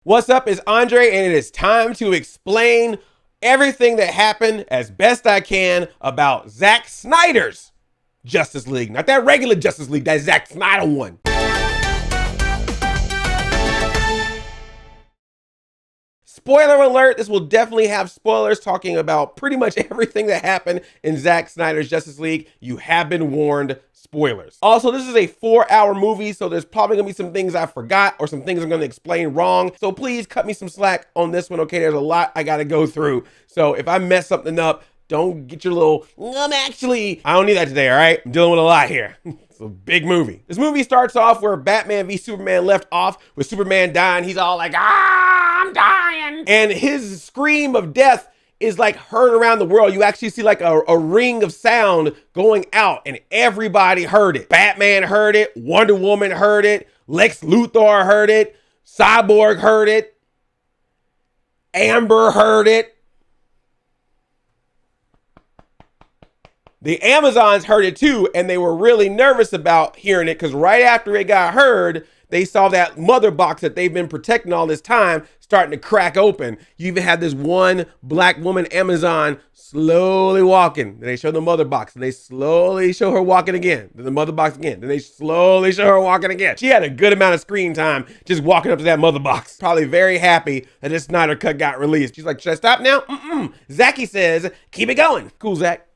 What's up? It's Andre, and it is time to explain everything that happened as best I can about Zack Snyder's Justice League. Not that regular Justice League, that Zack Snyder one. Spoiler alert, this will definitely have spoilers talking about pretty much everything that happened in Zack Snyder's Justice League. You have been warned, spoilers. Also, this is a 4-hour movie, so there's probably gonna be some things I forgot or some things I'm gonna explain wrong. So please cut me some slack on this one, okay? There's a lot I gotta go through. So if I mess something up, don't get your little, I don't need that today, all right? I'm dealing with a lot here. It's a big movie. This movie starts off where Batman v Superman left off with Superman dying. He's all like, I'm dying. And his scream of death is like heard around the world. You actually see like a ring of sound going out and everybody heard it. Batman heard it, Wonder Woman heard it, Lex Luthor heard it, Cyborg heard it, Amber heard it. The Amazons heard it too, and they were really nervous about hearing it because right after it got heard, they saw that mother box that they've been protecting all this time starting to crack open. You even had this one black woman Amazon slowly walking. Then they show the mother box, and they slowly show her walking again. Then the mother box again. Then they slowly show her walking again. She had a good amount of screen time just walking up to that mother box. Probably very happy that this Snyder cut got released. She's like, should I stop now? Zachy says, keep it going. Cool, Zach.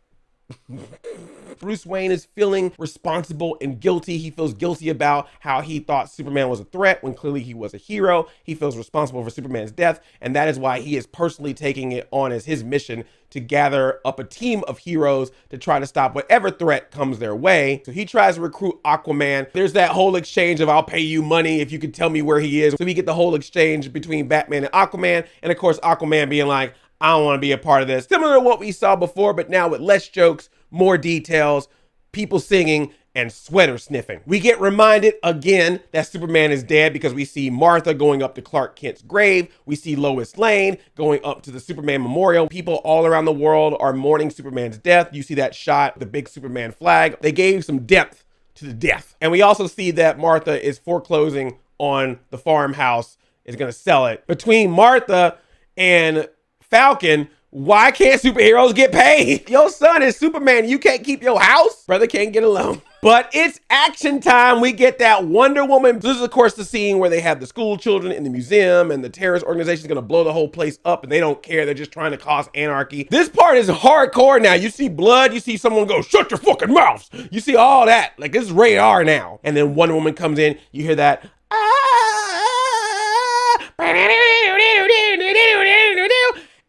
Bruce Wayne is feeling responsible and guilty. He feels guilty about how he thought Superman was a threat when clearly he was a hero. He feels responsible for Superman's death, and that is why he is personally taking it on as his mission to gather up a team of heroes to try to stop whatever threat comes their way. So he tries to recruit Aquaman. There's that whole exchange of I'll pay you money if you can tell me where he is. So we get the whole exchange between Batman and Aquaman, and of course Aquaman being like, I don't want to be a part of this. Similar to what we saw before, but now with less jokes, more details, people singing, and sweater sniffing. We get reminded again that Superman is dead because we see Martha going up to Clark Kent's grave. We see Lois Lane going up to the Superman memorial. People all around the world are mourning Superman's death. You see that shot, the big Superman flag. They gave some depth to the death. And we also see that Martha is foreclosing on the farmhouse, is going to sell it. Between Martha and Falcon, why can't superheroes get paid? Your son is Superman. You can't keep your house. Brother can't get a loan. But it's action time. We get that Wonder Woman. This is, of course, the scene where they have the school children in the museum and the terrorist organization is going to blow the whole place up and they don't care. They're just trying to cause anarchy. This part is hardcore now. You see blood. You see someone go, shut your fucking mouths. You see all that. Like, this is rated R now. And then Wonder Woman comes in. You hear that.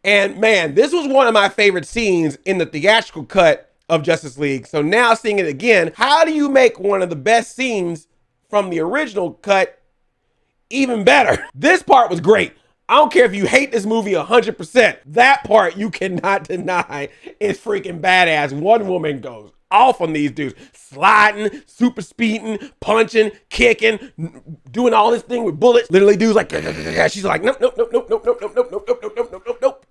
And man, this was one of my favorite scenes in the theatrical cut of Justice League. So now seeing it again, how do you make one of the best scenes from the original cut even better? This part was great. I don't care if you hate this movie 100%. That part you cannot deny is freaking badass. Wonder Woman goes off on these dudes, sliding, super speeding, punching, kicking, doing all this thing with bullets. Literally dudes like, she's like, nope, nope, nope, nope, nope, nope, nope, nope, nope, nope, nope, nope, nope, nope.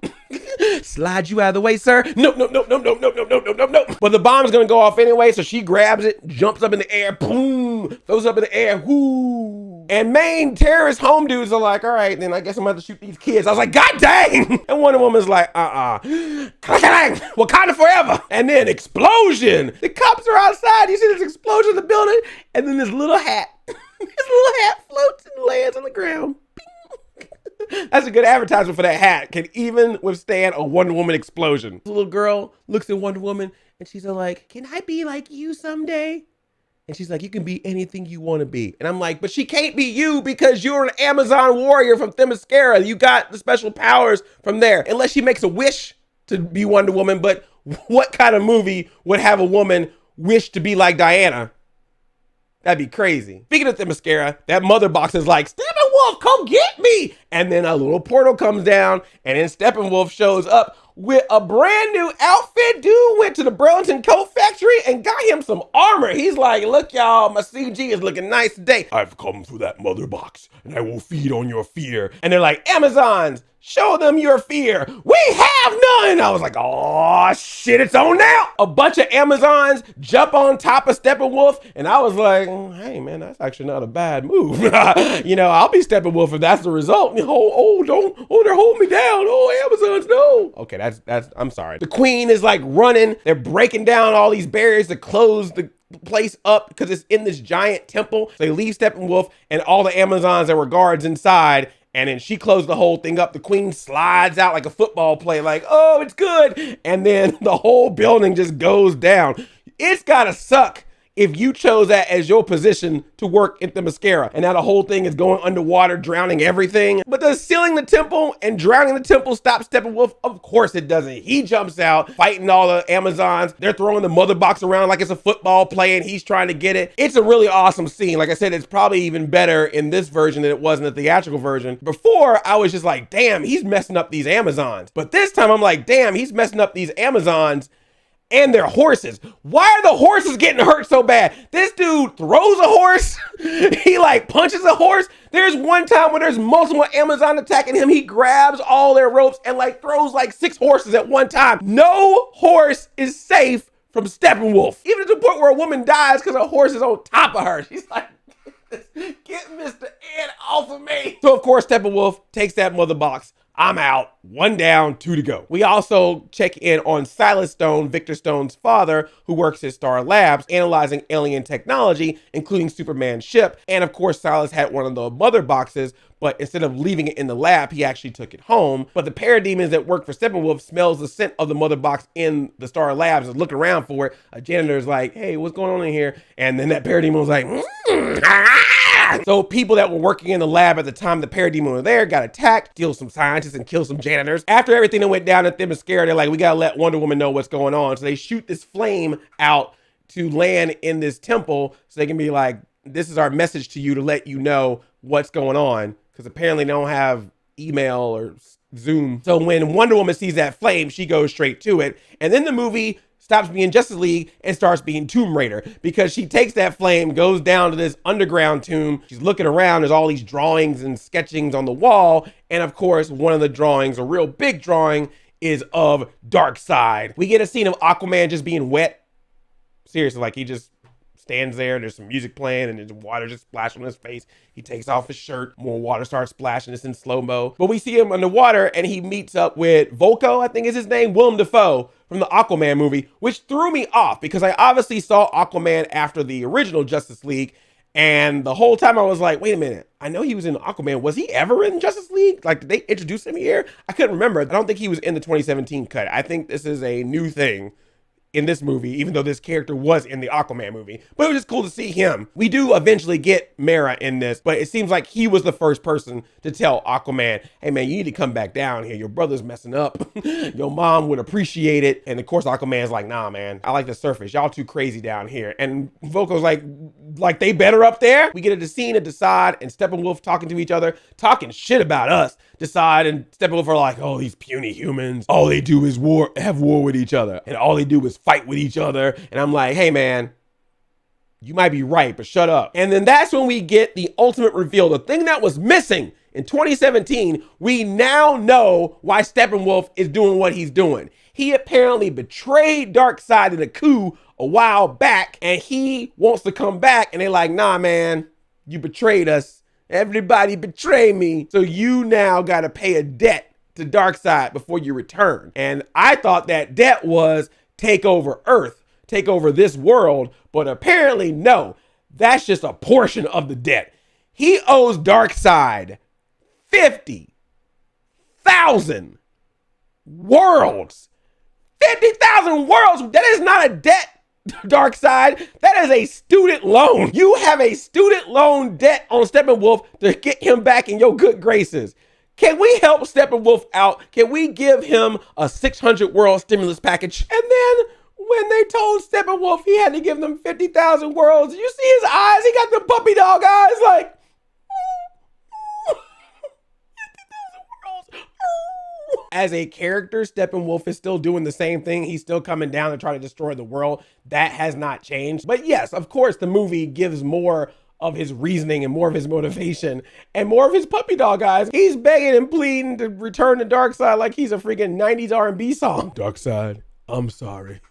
Slide you out of the way, sir. Nope, nope, nope, nope, nope, nope, nope, nope, nope, nope, nope. But the bomb's gonna go off anyway, so she grabs it, jumps up in the air, boom, throws it up in the air, whoo. And main terrorist home dudes are like, all right, then I guess I'm gonna have to shoot these kids. I was like, God dang! And Wonder Woman's like, Wakanda forever. And then explosion. The cops are outside. You see this explosion in the building, and then this little hat, floats and lands on the ground. That's a good advertisement for that hat. Can even withstand a Wonder Woman explosion. The little girl looks at Wonder Woman and she's like, can I be like you someday? And she's like, you can be anything you want to be. And I'm like, but she can't be you because you're an Amazon warrior from Themyscira. You got the special powers from there. Unless she makes a wish to be Wonder Woman. But what kind of movie would have a woman wish to be like Diana? That'd be crazy. Speaking of Themyscira, that mother box is like, Steppenwolf, come get me. And then a little portal comes down and then Steppenwolf shows up with a brand new outfit. Dude went to the Burlington Coat Factory and got him some armor. He's like, look y'all, my CG is looking nice today. I've come for that mother box and I will feed on your fear. And they're like, Amazons, Show them your fear. We have none. I was like, oh shit, it's on now. A bunch of Amazons jump on top of Steppenwolf, and I was like, hey man, that's actually not a bad move. You know, I'll be Steppenwolf if that's the result. They're holding me down. Oh, Amazons, no. Okay, that's I'm sorry. The queen is like running. They're breaking down all these barriers to close the place up because it's in this giant temple. So they leave Steppenwolf and all the Amazons that were guards inside. And then she closed the whole thing up. The queen slides out like a football play, like, oh, it's good. And then the whole building just goes down. It's gotta suck if you chose that as your position to work at the mascara. And now the whole thing is going underwater, drowning everything. But does sealing the temple and drowning the temple stop Steppenwolf? Of course it doesn't. He jumps out, fighting all the Amazons. They're throwing the mother box around like it's a football play and he's trying to get it. It's a really awesome scene. Like I said, it's probably even better in this version than it was in the theatrical version. Before, I was just like, damn, he's messing up these Amazons. But this time I'm like, damn, he's messing up these Amazons and their horses. Why are the horses getting hurt so bad? This dude throws a horse. He like punches a horse. There's one time when there's multiple Amazon attacking him. He grabs all their ropes and like throws like 6 horses at one time. No horse is safe from Steppenwolf. Even to the point where a woman dies because a horse is on top of her. She's like, get Mr. Ed off of me. So of course Steppenwolf takes that mother box. I'm out. 1 down, 2 to go. We also check in on Silas Stone, Victor Stone's father, who works at Star Labs, analyzing alien technology, including Superman's ship. And of course, Silas had one of the mother boxes, but instead of leaving it in the lab, he actually took it home. But the parademons that work for Steppenwolf smells the scent of the mother box in the Star Labs and looking around for it. A janitor's like, hey, what's going on in here? And then that parademon was like, So people that were working in the lab at the time the parademon were there got attacked, killed some scientists and killed some janitors. After everything that went down at Themyscira, they're like, we gotta let Wonder Woman know what's going on. So they shoot this flame out to land in this temple so they can be like, this is our message to you to let you know what's going on. Because apparently they don't have email or Zoom. So when Wonder Woman sees that flame, she goes straight to it. And then the movie stops being Justice League and starts being Tomb Raider because she takes that flame, goes down to this underground tomb. She's looking around. There's all these drawings and sketchings on the wall. And of course, one of the drawings, a real big drawing, is of Darkseid. We get a scene of Aquaman just being wet. Seriously, like he just stands there. There's some music playing and there's water just splashing on his face. He takes off his shirt. More water starts splashing. It's in slow-mo. But we see him underwater and he meets up with Vulko, I think is his name, Willem Dafoe from the Aquaman movie, which threw me off because I obviously saw Aquaman after the original Justice League. And the whole time I was like, wait a minute. I know he was in Aquaman. Was he ever in Justice League? Like, did they introduce him here? I couldn't remember. I don't think he was in the 2017 cut. I think this is a new thing in this movie, even though this character was in the Aquaman movie. But it was just cool to see him. We do eventually get Mera in this, but it seems like he was the first person to tell Aquaman, hey man, you need to come back down here. Your brother's messing up. Your mom would appreciate it. And of course, Aquaman's like, nah, man, I like the surface. Y'all too crazy down here. And Vulko's like they better up there. We get a scene of DeSaad and Steppenwolf talking to each other, talking shit about us. DeSaad and Steppenwolf are like, oh, these puny humans, all they do is have war with each other. And all they do is fight with each other. And I'm like, hey man, you might be right, but shut up. And then that's when we get the ultimate reveal, the thing that was missing in 2017. We now know why Steppenwolf is doing what he's doing. He apparently betrayed Darkseid in a coup a while back, and he wants to come back. And they're like, nah, man, you betrayed us. Everybody betray me. So you now got to pay a debt to Darkseid before you return. And I thought that debt was take over Earth, take over this world. But apparently, no, that's just a portion of the debt. He owes Darkseid 50,000 worlds. 50,000 worlds. That is not a debt, Darkseid. That is a student loan. You have a student loan debt on Steppenwolf to get him back in your good graces. Can we help Steppenwolf out? Can we give him a 600 world stimulus package? And then when they told Steppenwolf he had to give them 50,000 worlds, you see his eyes? He got the puppy dog eyes like, 50,000 worlds. As a character, Steppenwolf is still doing the same thing. He's still coming down and trying to destroy the world. That has not changed. But yes, of course, the movie gives more of his reasoning and more of his motivation and more of his puppy dog eyes. He's begging and pleading to return to Darkseid like he's a freaking 90s R&B song. Darkseid, I'm sorry.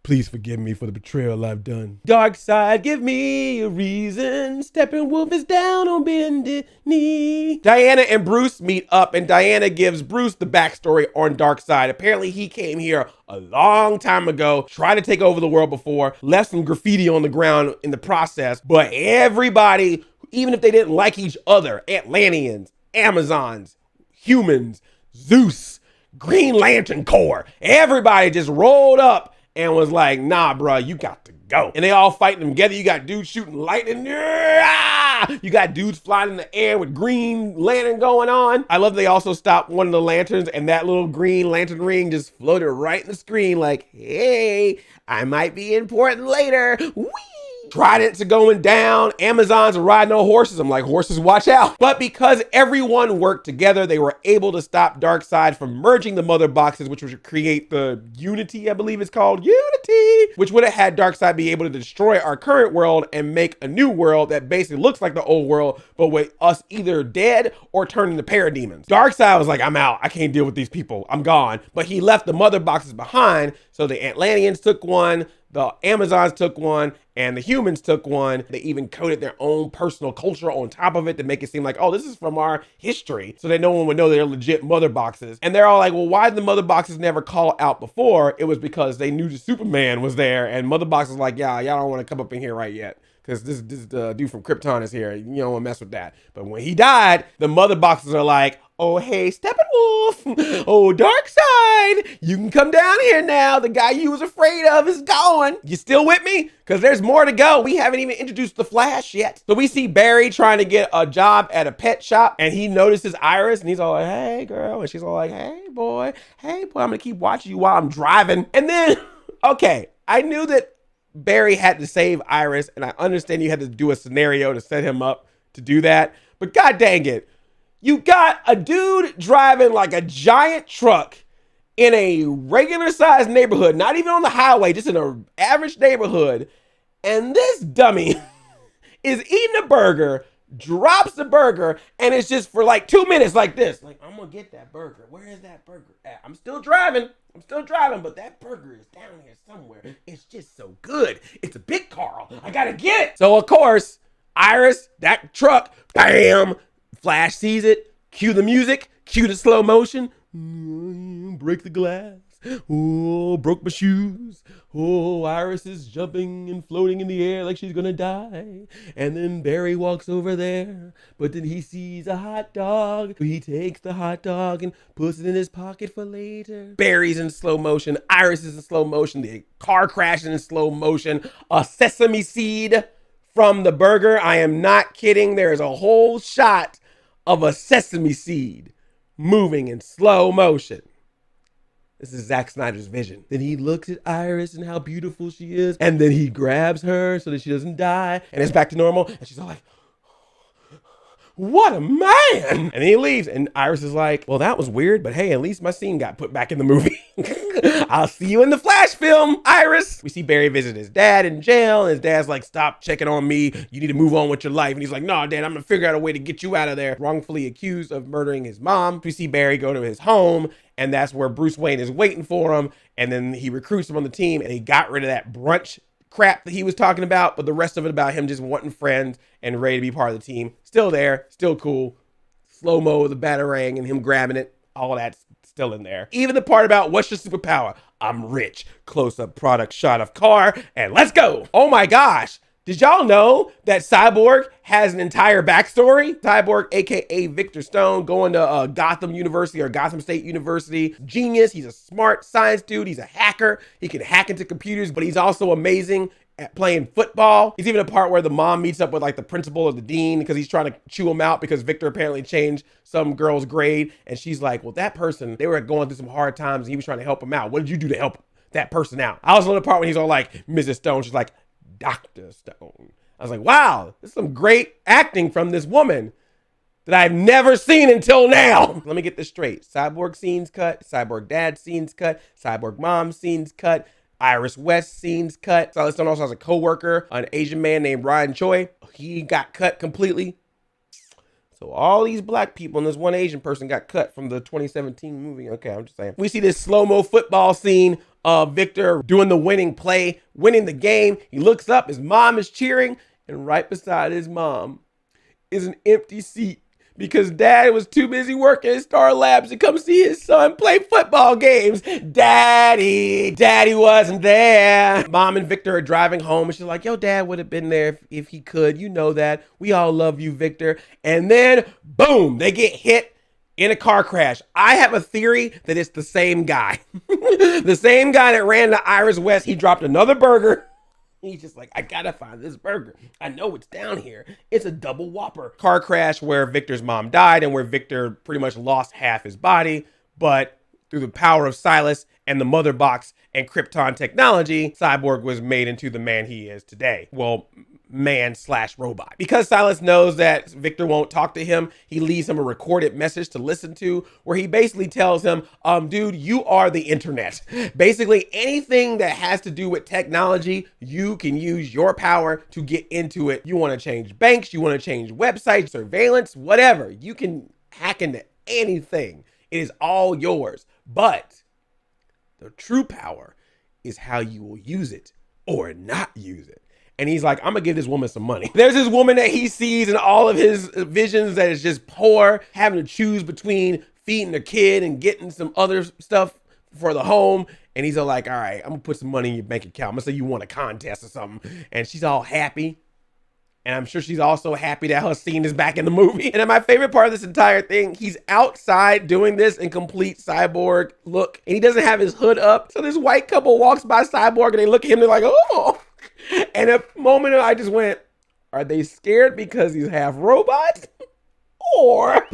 Please forgive me for the betrayal I've done. Darkseid, give me a reason. Steppenwolf is down on bended knee. Diana and Bruce meet up, and Diana gives Bruce the backstory on Darkseid. Apparently, he came here a long time ago, tried to take over the world before, left some graffiti on the ground in the process, but everybody, even if they didn't like each other, Atlanteans, Amazons, humans, Zeus, Green Lantern Corps, everybody just rolled up and was like, nah, bro, you got to go. And they all fighting together. You got dudes shooting lightning. You got dudes flying in the air with Green Lantern going on. I love they also stopped one of the lanterns and that little Green Lantern ring just floated right in the screen like, hey, I might be important later. Whee! Tridents are going down. Amazons are riding on horses. I'm like, horses, watch out. But because everyone worked together, they were able to stop Darkseid from merging the mother boxes, which would create the Unity, I believe it's called, Unity, which would have had Darkseid be able to destroy our current world and make a new world that basically looks like the old world, but with us either dead or turned into parademons. Darkseid was like, I'm out. I can't deal with these people. I'm gone. But he left the mother boxes behind. So the Atlanteans took one, the Amazons took one, and the humans took one. They even coded their own personal culture on top of it to make it seem like, oh, this is from our history. So that no one would know they're legit mother boxes. And they're all like, well, why did the mother boxes never call out before? It was because they knew the Superman was there. And mother boxes like, yeah, y'all don't want to come up in here right yet. Because this dude from Krypton is here. You don't want to mess with that. But when he died, the mother boxes are like, oh, hey, Steppenwolf. Oh, Darkseid. You can come down here now. The guy you was afraid of is gone. You still with me? Because there's more to go. We haven't even introduced the Flash yet. So we see Barry trying to get a job at a pet shop. And he notices Iris. And he's all like, hey, girl. And she's all like, hey, boy. Hey, boy, I'm going to keep watching you while I'm driving. And then, okay, I knew that Barry had to save Iris, and I understand you had to do a scenario to set him up to do that, but god dang it, you got a dude driving like a giant truck in a regular sized neighborhood, not even on the highway, just in an average neighborhood, and this dummy is eating a burger, drops the burger, and it's just for like 2 minutes like this, like, I'm gonna get that burger. Where is that burger at? I'm still driving, but that burger is down here somewhere. It's just so good. It's a big Carl. I gotta get it. So of course, Iris, that truck, bam, Flash sees it, cue the music, cue the slow motion, break the glass. Oh, broke my shoes. Oh, Iris is jumping and floating in the air like she's gonna die. And then Barry walks over there, but then he sees a hot dog. He takes the hot dog and puts it in his pocket for later. Barry's in slow motion. Iris is in slow motion. The car crashes in slow motion. A sesame seed from the burger. I am not kidding. There's a whole shot of a sesame seed moving in slow motion. This is Zack Snyder's vision. Then he looks at Iris and how beautiful she is. And then he grabs her so that she doesn't die. And it's back to normal. And she's all like, what a man. And then he leaves. And Iris is like, well, that was weird. But hey, at least my scene got put back in the movie. I'll see you in the Flash film, Iris. We see Barry visit his dad in jail. And his dad's like, stop checking on me. You need to move on with your life. And he's like, no, Dad, I'm going to figure out a way to get you out of there. Wrongfully accused of murdering his mom. We see Barry go to his home. And that's where Bruce Wayne is waiting for him. And then he recruits him on the team. And he got rid of that brunch crap that he was talking about. But the rest of it about him just wanting friends and ready to be part of the team. Still there. Still cool. Slow-mo of the Batarang and him grabbing it. All that's still in there. Even the part about what's your superpower? I'm rich. Close-up product shot of car. And let's go. Oh my gosh. Did y'all know that Cyborg has an entire backstory? Cyborg, a.k.a. Victor Stone, going to Gotham University or Gotham State University. Genius. He's a smart science dude. He's a hacker. He can hack into computers, but he's also amazing at playing football. He's even a part where the mom meets up with like the principal or the dean because he's trying to chew him out because Victor apparently changed some girl's grade. And she's like, well, that person, they were going through some hard times and he was trying to help him out. What did you do to help that person out? I was on the part when he's all like, Mrs. Stone. She's like, Dr. Stone. I was like, wow, this is some great acting from this woman that I've never seen until now. Let me get this straight. Cyborg scenes cut, Cyborg dad scenes cut, Cyborg mom scenes cut, Iris West scenes cut. Silas Stone also has a co-worker, an Asian man named Ryan Choi. He got cut completely. So all these black people and this one Asian person got cut from the 2017 movie. Okay, I'm just saying. We see this slow-mo football scene of Victor doing the winning play, winning the game. He looks up, his mom is cheering, and right beside his mom is an empty seat because dad was too busy working at Star Labs to come see his son play football games. Daddy wasn't there. Mom and Victor are driving home and she's like, yo, dad would have been there if he could. You know that. We all love you, Victor. And then boom, they get hit in a car crash. I have a theory that it's the same guy. The same guy that ran to Iris West. He dropped another burger. He's just like, I gotta find this burger. I know it's down here. It's a double Whopper. Car crash where Victor's mom died and where Victor pretty much lost half his body. But through the power of Silas and the mother box and Krypton technology, Cyborg was made into the man he is today. Well, man/robot. Because Silas knows that Victor won't talk to him, he leaves him a recorded message to listen to where he basically tells him, dude, you are the internet. Basically anything that has to do with technology, you can use your power to get into it. You want to change banks, you want to change websites, surveillance, whatever. You can hack into anything. It is all yours. But the true power is how you will use it or not use it. And he's like, I'm gonna give this woman some money. There's this woman that he sees in all of his visions that is just poor, having to choose between feeding a kid and getting some other stuff for the home. And he's all like, all right, I'm gonna put some money in your bank account. I'm gonna say you won a contest or something. And she's all happy. And I'm sure she's also happy that her scene is back in the movie. And then my favorite part of this entire thing, he's outside doing this in complete Cyborg look. And he doesn't have his hood up. So this white couple walks by Cyborg and they look at him, they're like, oh. And a moment I just went, are they scared because he's half robot? Or, a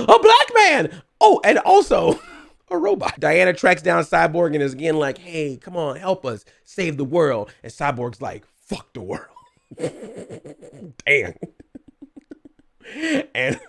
black man. Oh, and also a robot. Diana tracks down Cyborg and is again like, hey, come on, help us save the world. And Cyborg's like, fuck the world. Damn. And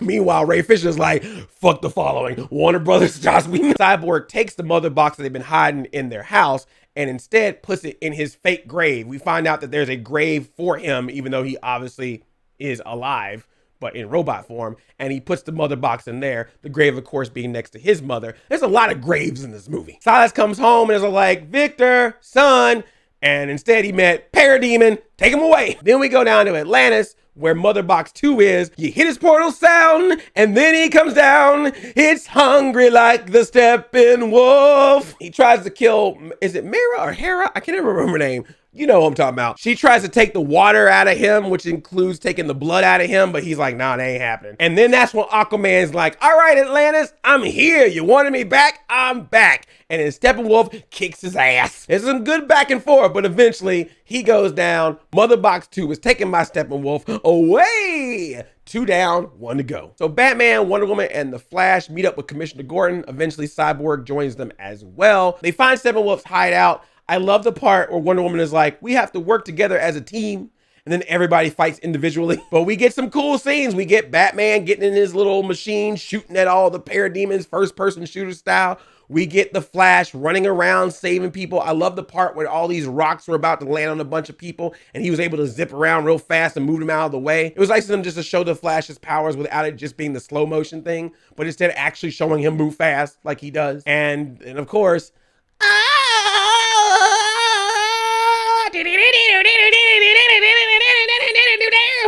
meanwhile, Ray Fisher's like, fuck the following. Warner Brothers, Joss Whedon. Cyborg takes the mother box that they've been hiding in their house and instead puts it in his fake grave. We find out that there's a grave for him, even though he obviously is alive, but in robot form. And he puts the mother box in there. The grave, of course, being next to his mother. There's a lot of graves in this movie. Silas comes home and is like, Victor, son. And instead he met Parademon. Take him away. Then we go down to Atlantis, where Mother Box 2 is. You hit his portal sound, and then he comes down. It's hungry like the Steppenwolf. He tries to kill, is it Mera or Hera? I can't even remember her name. You know what I'm talking about. She tries to take the water out of him, which includes taking the blood out of him, but he's like, nah, that ain't happening. And then that's when Aquaman's like, all right, Atlantis, I'm here. You wanted me back? I'm back. And then Steppenwolf kicks his ass. There's some good back and forth, but eventually he goes down. Mother Box 2 is taken by Steppenwolf away. 2 down, 1 to go. So Batman, Wonder Woman, and the Flash meet up with Commissioner Gordon. Eventually Cyborg joins them as well. They find Steppenwolf's hideout. I love the part where Wonder Woman is like, we have to work together as a team. And then everybody fights individually. But we get some cool scenes. We get Batman getting in his little machine, shooting at all the parademons, first-person shooter style. We get the Flash running around, saving people. I love the part where all these rocks were about to land on a bunch of people, and he was able to zip around real fast and move them out of the way. It was nice of them just to show the Flash's powers without it just being the slow motion thing, but instead actually showing him move fast like he does. And of course,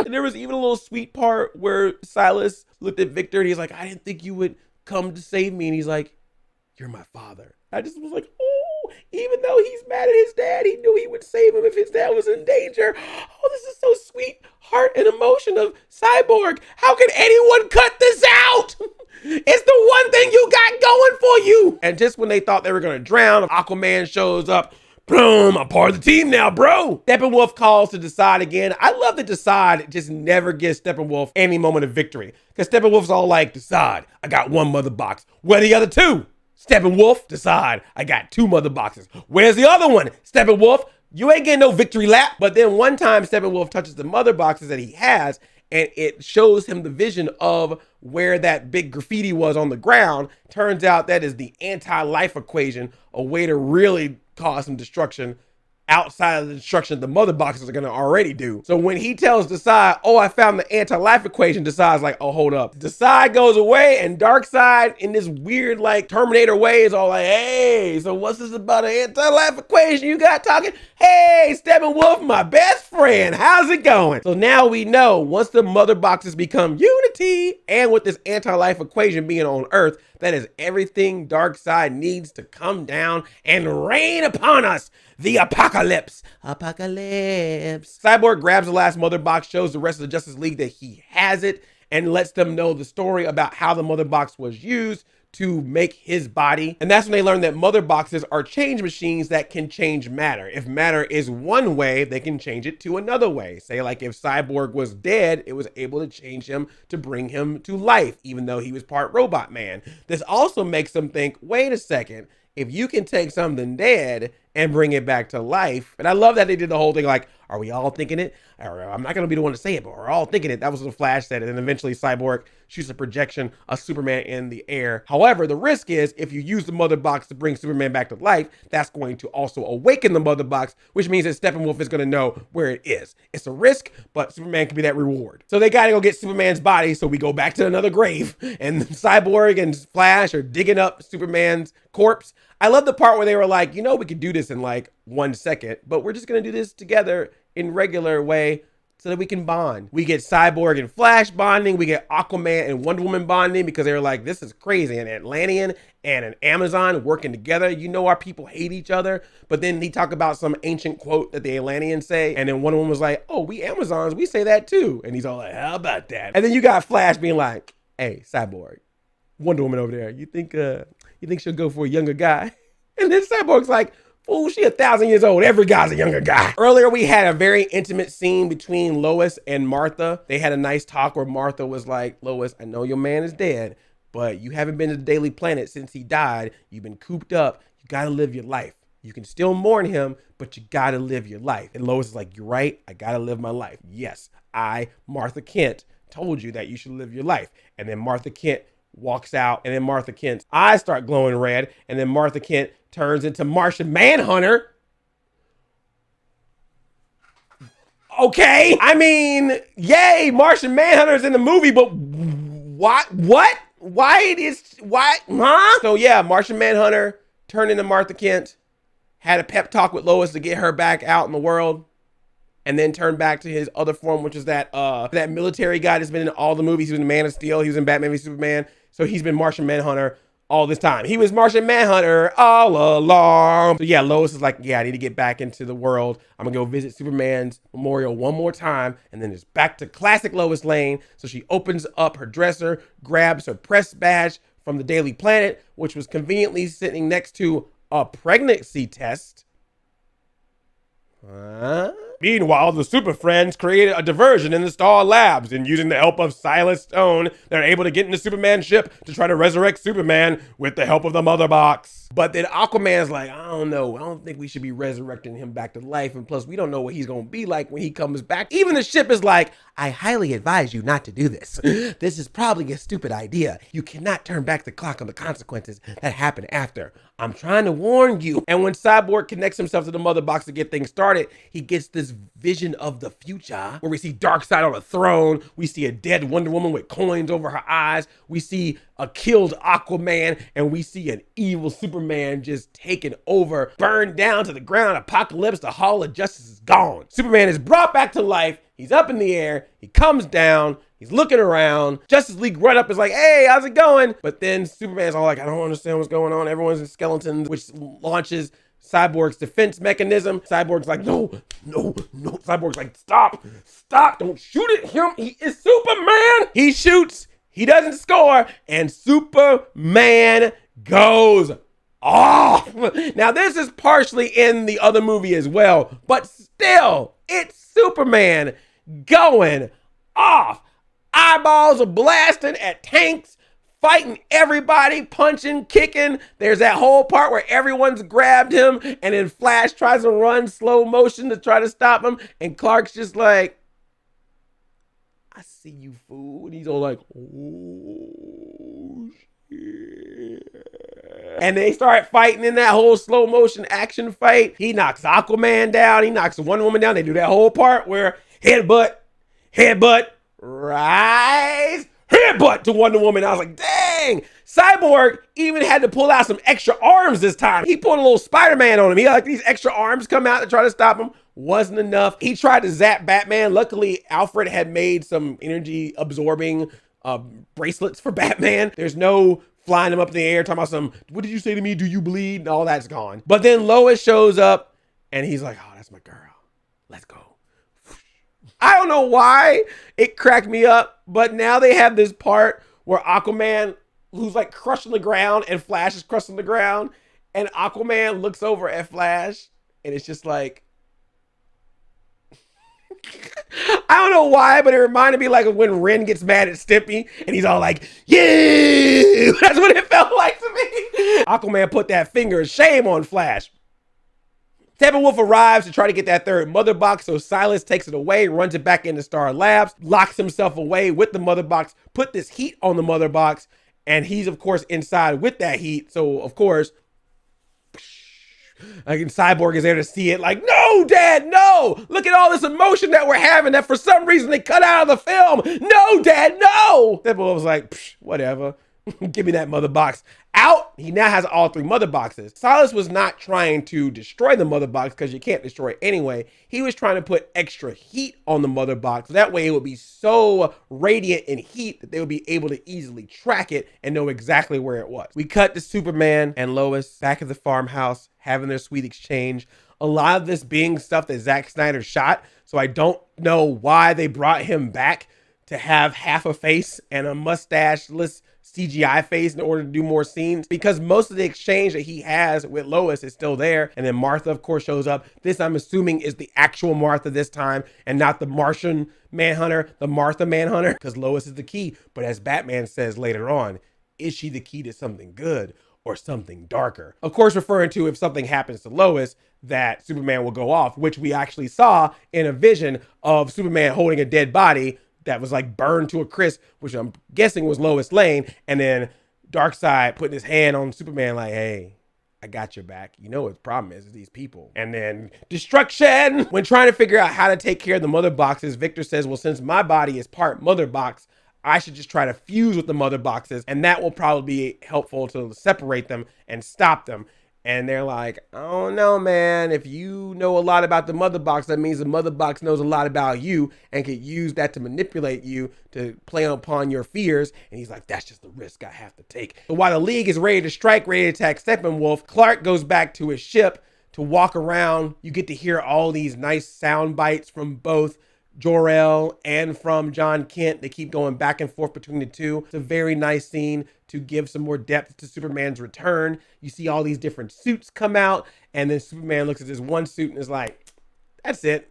and there was even a little sweet part where Silas looked at Victor and he's like, I didn't think you would come to save me. And he's like, you're my father. I just was like, oh, even though he's mad at his dad, he knew he would save him if his dad was in danger. Oh, this is so sweet. Heart and emotion of Cyborg. How can anyone cut this out? It's the one thing you got going for you. And just when they thought they were going to drown, Aquaman shows up. Boom, I'm part of the team now, bro. Steppenwolf calls to DeSaad again. I love that DeSaad just never gives Steppenwolf any moment of victory. Because Steppenwolf's all like, DeSaad, I got 1 mother box. Where are the other 2? Steppenwolf, DeSaad, I got 2 mother boxes. Where's the other one? Steppenwolf, you ain't getting no victory lap. But then one time Steppenwolf touches the mother boxes that he has, and it shows him the vision of where that big graffiti was on the ground. Turns out that is the anti-life equation, a way to really cause some destruction outside of the destruction the mother boxes are going to already do. So when he tells DeSaad, oh, I found the anti-life equation, DeSaad's like, oh, hold up. DeSaad goes away, and Darkseid, in this weird, like, Terminator way, is all like, hey, so what's this about an anti-life equation you got talking? Hey, Steppenwolf, my best friend, how's it going? So now we know, once the mother boxes become unity, and with this anti-life equation being on Earth, that is everything Darkseid needs to come down and rain upon us. The apocalypse. Apocalypse. Cyborg grabs the last mother box, shows the rest of the Justice League that he has it, and lets them know the story about how the mother box was used to make his body. And that's when they learn that mother boxes are change machines that can change matter. If matter is one way, they can change it to another way. Say like if Cyborg was dead, it was able to change him to bring him to life, even though he was part robot man. This also makes them think, wait a second, if you can take something dead and bring it back to life. And I love that they did the whole thing like, are we all thinking it? Or, I'm not going to be the one to say it, but we're all thinking it. That was what the Flash said. And then eventually Cyborg shoots a projection of Superman in the air. However, the risk is if you use the mother box to bring Superman back to life, that's going to also awaken the mother box, which means that Steppenwolf is going to know where it is. It's a risk, but Superman can be that reward. So they got to go get Superman's body. So we go back to another grave, and Cyborg and Flash are digging up Superman's corpse. I love the part where they were like, you know, we could do this in like 1 second, but we're just going to do this together in regular way so that we can bond. We get Cyborg and Flash bonding. We get Aquaman and Wonder Woman bonding because they were like, this is crazy. An Atlantean and an Amazon working together. You know, our people hate each other. But then they talk about some ancient quote that the Atlanteans say. And then Wonder Woman was like, oh, we Amazons, we say that too. And he's all like, how about that? And then you got Flash being like, hey, Cyborg, Wonder Woman over there, you think she'll go for a younger guy? And then Cyborg's like, fool, she 1,000 years old. Every guy's a younger guy. Earlier, we had a very intimate scene between Lois and Martha. They had a nice talk where Martha was like, Lois, I know your man is dead, but you haven't been to the Daily Planet since he died. You've been cooped up. You got to live your life. You can still mourn him, but you got to live your life. And Lois is like, you're right. I got to live my life. Yes, I, Martha Kent, told you that you should live your life. And then Martha Kent walks out, and then Martha Kent's eyes start glowing red, and then Martha Kent turns into Martian Manhunter. Okay, I mean, yay, Martian Manhunter's in the movie, but what? Why, huh? So yeah, Martian Manhunter turned into Martha Kent, had a pep talk with Lois to get her back out in the world, and then turned back to his other form, which is that military guy that's been in all the movies. He was in Man of Steel, he was in Batman v Superman, so he's been Martian Manhunter all this time. He was Martian Manhunter all along. So yeah, Lois is like, yeah, I need to get back into the world. I'm gonna go visit Superman's memorial one more time, and then it's back to classic Lois Lane. So she opens up her dresser, grabs her press badge from the Daily Planet, which was conveniently sitting next to a pregnancy test. Meanwhile, the Super Friends created a diversion in the Star Labs, and using the help of Silas Stone, they're able to get into Superman's ship to try to resurrect Superman with the help of the Mother Box. But then Aquaman's like, I don't know. I don't think we should be resurrecting him back to life. And plus, we don't know what he's going to be like when he comes back. Even the ship is like, I highly advise you not to do this. This is probably a stupid idea. You cannot turn back the clock on the consequences that happen after. I'm trying to warn you. And when Cyborg connects himself to the Mother Box to get things started, he gets this vision of the future where we see Darkseid on a throne. We see a dead Wonder Woman with coins over her eyes. We see a killed Aquaman, and we see an evil Superman just taken over, burned down to the ground. Apocalypse, the Hall of Justice is gone. Superman is brought back to life. He's up in the air. He comes down. He's looking around. Justice League run up is like, hey, how's it going? But then Superman's all like, I don't understand what's going on. Everyone's in skeletons, which launches Cyborg's defense mechanism. Cyborg's like, no. Cyborg's like, stop, don't shoot at him. He is Superman. He shoots, he doesn't score, and Superman goes off. Now, this is partially in the other movie as well, but still, it's Superman going off. Eyeballs are blasting at tanks, fighting everybody, punching, kicking. There's that whole part where everyone's grabbed him, and then Flash tries to run slow motion to try to stop him, and Clark's just like, I see you, fool. And he's all like, oh, shit. And they start fighting in that whole slow motion action fight. He knocks Aquaman down. He knocks Wonder Woman down. They do that whole part where headbutt, rise, headbutt to Wonder Woman. I was like, dang. Cyborg even had to pull out some extra arms this time. He pulled a little Spider-Man on him. He had like these extra arms come out to try to stop him. Wasn't enough. He tried to zap Batman. Luckily, Alfred had made some energy absorbing bracelets for Batman. There's no flying him up in the air, talking about some, what did you say to me? Do you bleed? And all that's gone. But then Lois shows up and he's like, oh, that's my girl. Let's go. I don't know why it cracked me up, but now they have this part where Aquaman, who's like crushing the ground and Flash is crushing the ground, and Aquaman looks over at Flash and it's just like, I don't know why, but it reminded me like of when Ren gets mad at Stimpy and he's all like, yeah, that's what it felt like to me. Aquaman put that finger of shame on Flash. Steppenwolf arrives to try to get that third mother box, so Silas takes it away, runs it back into Star Labs, locks himself away with the mother box, put this heat on the mother box, and he's of course inside with that heat, so of course, like, Cyborg is there to see it like, no, Dad, no! Look at all this emotion that we're having that for some reason they cut out of the film. No, Dad, no! Steppenwolf was like, whatever. Give me that mother box. Out, he now has all three mother boxes. Silas was not trying to destroy the mother box because you can't destroy it anyway. He was trying to put extra heat on the mother box. That way it would be so radiant in heat that they would be able to easily track it and know exactly where it was. We cut to Superman and Lois back at the farmhouse having their sweet exchange. A lot of this being stuff that Zack Snyder shot, so I don't know why they brought him back to have half a face and a mustache-less CGI face in order to do more scenes, because most of the exchange that he has with Lois is still there. And then Martha, of course, shows up. This, I'm assuming, is the actual Martha this time and not the Martian Manhunter, the Martha Manhunter, because Lois is the key. But as Batman says later on, is she the key to something good or something darker? Of course, referring to if something happens to Lois, that Superman will go off, which we actually saw in a vision of Superman holding a dead body that was like burned to a crisp, which I'm guessing was Lois Lane. And then Darkseid putting his hand on Superman like, hey, I got your back. You know what the problem is these people. And then destruction. When trying to figure out how to take care of the mother boxes, Victor says, well, since my body is part mother box, I should just try to fuse with the mother boxes. And that will probably be helpful to separate them and stop them. And they're like, oh no, man, if you know a lot about the mother box, that means the mother box knows a lot about you and could use that to manipulate you to play upon your fears. And he's like, that's just the risk I have to take. But while the League is ready to strike, ready to attack Steppenwolf, Clark goes back to his ship to walk around. You get to hear all these nice sound bites from both Jor-El and from John Kent. They keep going back and forth between the two. It's a very nice scene to give some more depth to Superman's return. You see all these different suits come out, and then Superman looks at this one suit and is like, that's it.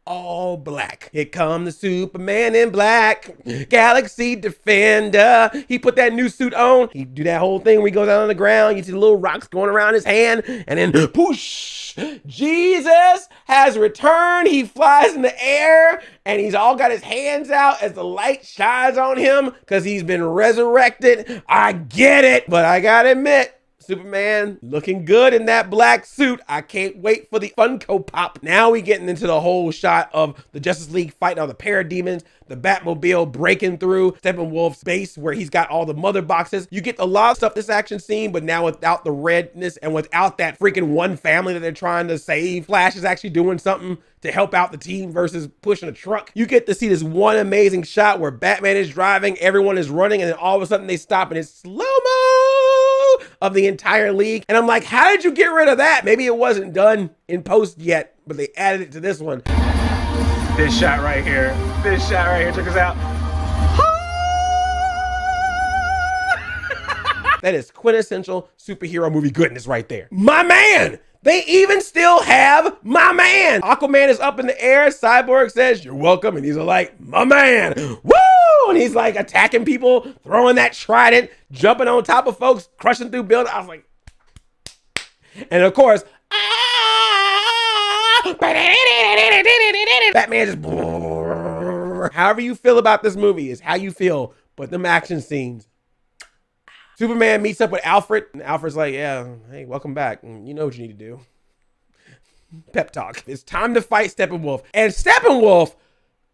All black. Here come the Superman in black. Galaxy Defender. He put that new suit on. He do that whole thing where he goes down on the ground. You see the little rocks going around his hand. And then poosh. Jesus has returned. He flies in the air. And he's all got his hands out as the light shines on him because he's been resurrected. I get it. But I gotta admit, Superman looking good in that black suit. I can't wait for the Funko Pop. Now we getting into the whole shot of the Justice League fighting all the parademons, the Batmobile breaking through Steppenwolf's base where he's got all the mother boxes. You get a lot of stuff this action scene, but now without the redness and without that freaking one family that they're trying to save. Flash is actually doing something to help out the team versus pushing a truck. You get to see this one amazing shot where Batman is driving, everyone is running, and then all of a sudden they stop and it's slow-mo of the entire League. And I'm like, how did you get rid of that? Maybe it wasn't done in post yet, but they added it to this one. This shot right here. This shot right here. Check us out. That is quintessential superhero movie goodness right there. My man! They even still have my man. Aquaman is up in the air. Cyborg says, you're welcome. And he's like, my man. Woo! And he's like attacking people, throwing that trident, jumping on top of folks, crushing through buildings. I was like, and of course, Batman just, however you feel about this movie is how you feel. But them action scenes, Superman meets up with Alfred, and Alfred's like, yeah, hey, welcome back. You know what you need to do. Pep talk. It's time to fight Steppenwolf. And Steppenwolf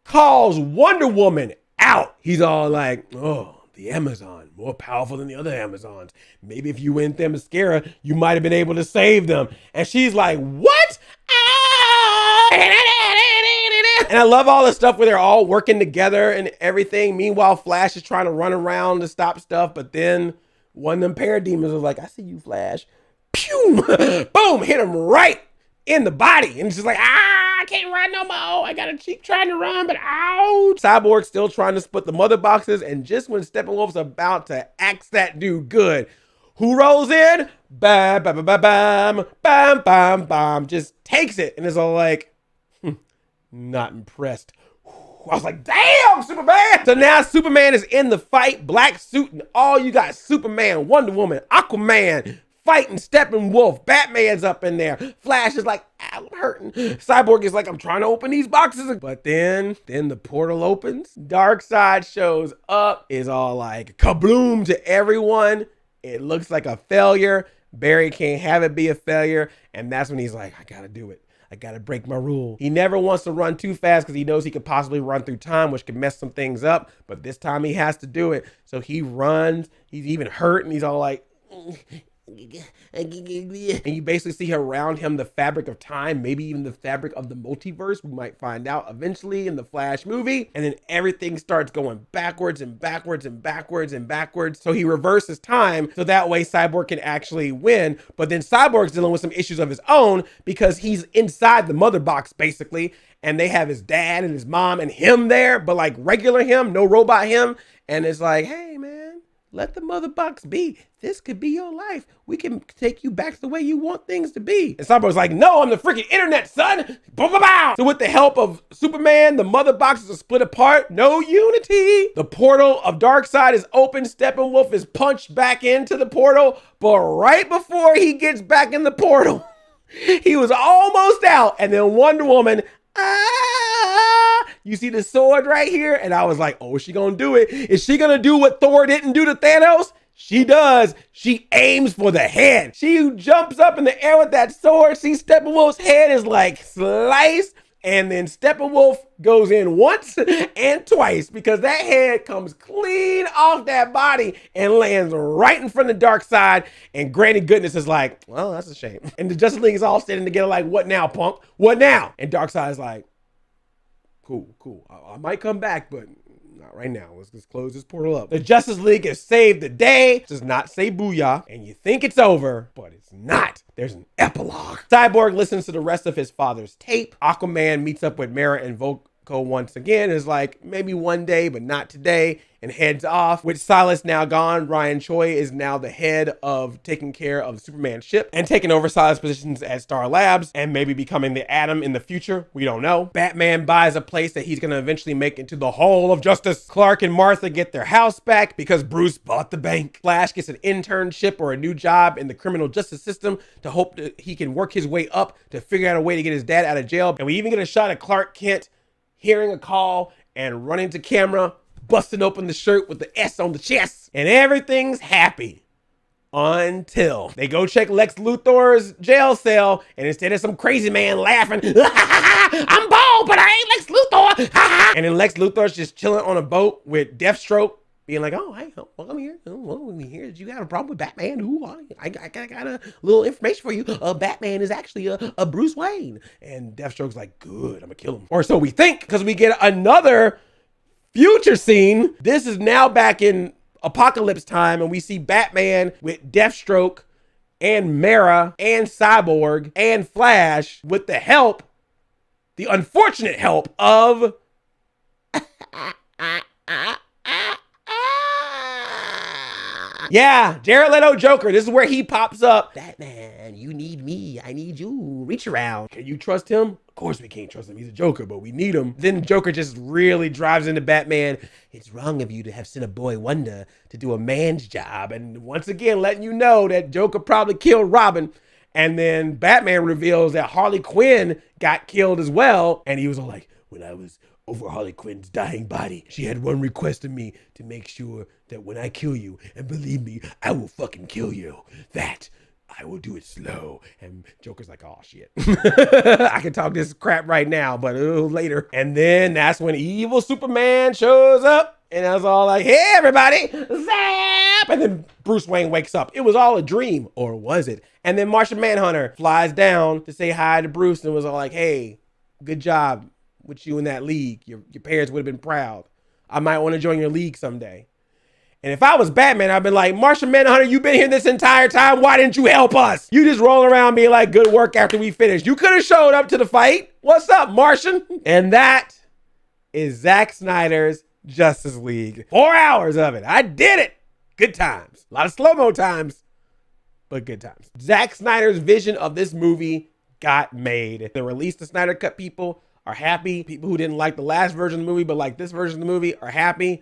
calls Wonder Woman out. He's all like, oh, the Amazon, more powerful than the other Amazons. Maybe if you went Themyscira, you might have been able to save them. And she's like, what? And I love all the stuff where they're all working together and everything. Meanwhile, Flash is trying to run around to stop stuff. But then one of them parademons was like, I see you, Flash. Pew! Boom! Hit him right in the body. And it's just like, I can't run no more. I gotta keep trying to run, but ouch. Cyborg's still trying to split the mother boxes. And just when Steppenwolf's about to axe that dude good, who rolls in? Bam, bam, bam, bam, bam, bam, bam. Just takes it. And it's all like, not impressed. I was like, damn, Superman. So now Superman is in the fight, black suit and all. You got Superman, Wonder Woman, Aquaman, fighting Steppenwolf. Batman's up in there. Flash is like, I'm hurting. Cyborg is like, I'm trying to open these boxes. But then the portal opens. Darkseid shows up. Is all like, kabloom to everyone. It looks like a failure. Barry can't have it be a failure. And that's when he's like, I gotta do it. I gotta break my rule. He never wants to run too fast because he knows he could possibly run through time, which could mess some things up. But this time he has to do it. So he runs. He's even hurt and he's all like, and you basically see around him the fabric of time, maybe even the fabric of the multiverse. We might find out eventually in the Flash movie. And then everything starts going backwards and backwards and backwards and backwards. So he reverses time so that way Cyborg can actually win. But then Cyborg's dealing with some issues of his own because he's inside the mother box basically. And they have his dad and his mom and him there, but like regular him, no robot him. And it's like, hey man, let the mother box be. This could be your life. We can take you back to the way you want things to be. And Cyborg's like, no, I'm the freaking internet, son. Bow, bow, bow. So with the help of Superman, the mother boxes are split apart. No unity. The portal of Darkseid is open. Steppenwolf is punched back into the portal. But right before he gets back in the portal, he was almost out. And then Wonder Woman, you see the sword right here? And I was like, oh, is she gonna do it? Is she gonna do what Thor didn't do to Thanos? She does. She aims for the head. She jumps up in the air with that sword. See, Steppenwolf's head is like sliced. And then Steppenwolf goes in once and twice because that head comes clean off that body and lands right in front of Darkseid. And Granny Goodness is like, well, that's a shame. And the Justice League is all standing together like, what now, punk? What now? And Darkseid's like, cool. I might come back, but not right now. Let's just close this portal up. The Justice League has saved the day. Does not say booyah. And you think it's over, but it's not. There's an epilogue. Cyborg listens to the rest of his father's tape. Aquaman meets up with Vera and Vulko once again. Is like, maybe one day, but not today. And heads off. With Silas now gone, Ryan Choi is now the head of taking care of the Superman ship and taking over Silas' positions at Star Labs and maybe becoming the Atom in the future. We don't know. Batman buys a place that he's going to eventually make into the Hall of Justice. Clark and Martha get their house back because Bruce bought the bank. Flash gets an internship or a new job in the criminal justice system to hope that he can work his way up to figure out a way to get his dad out of jail. And we even get a shot of Clark Kent hearing a call and running to camera, busting open the shirt with the S on the chest, and everything's happy until they go check Lex Luthor's jail cell, and instead of some crazy man laughing, I'm bald, but I ain't Lex Luthor. And then Lex Luthor's just chilling on a boat with Deathstroke, being like, oh, hey, welcome here. Welcome here. Did you have a problem with Batman? Ooh, I got a little information for you. Batman is actually a Bruce Wayne. And Deathstroke's like, good, I'm gonna kill him. Or so we think, because we get another future scene. This is now back in apocalypse time, and we see Batman with Deathstroke and Mera and Cyborg and Flash with the help, the unfortunate help of yeah, Jared Leto Joker. This is where he pops up. Batman, you need me. I need you. Reach around. Can you trust him? Of course we can't trust him. He's a Joker, but we need him. Then Joker just really drives into Batman. It's wrong of you to have sent a boy Wonder to do a man's job. And once again, letting you know that Joker probably killed Robin. And then Batman reveals that Harley Quinn got killed as well. And he was all like, when I was over Harley Quinn's dying body, she had one request of me, to make sure that when I kill you, and believe me, I will fucking kill you, that I will do it slow. And Joker's like, oh shit. I can talk this crap right now, but later. And then that's when evil Superman shows up. And I was all like, hey, everybody, zap! And then Bruce Wayne wakes up. It was all a dream, or was it? And then Martian Manhunter flies down to say hi to Bruce and was all like, hey, good job with you in that league. Your parents would have been proud. I might want to join your league someday. And if I was Batman, I'd been like, Martian Manhunter, you've been here this entire time. Why didn't you help us? You just roll around being like, good work after we finished. You could have showed up to the fight. What's up, Martian? And that is Zack Snyder's Justice League. 4 hours of it. I did it. Good times. A lot of slow-mo times, but good times. Zack Snyder's vision of this movie got made. The release the Snyder Cut people are happy. People who didn't like the last version of the movie but like this version of the movie are happy.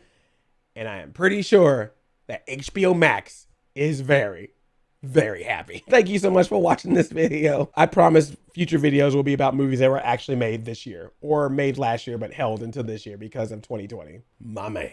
And I am pretty sure that HBO Max is very, very happy. Thank you so much for watching this video. I promise future videos will be about movies that were actually made this year or made last year but held until this year because of 2020. My man.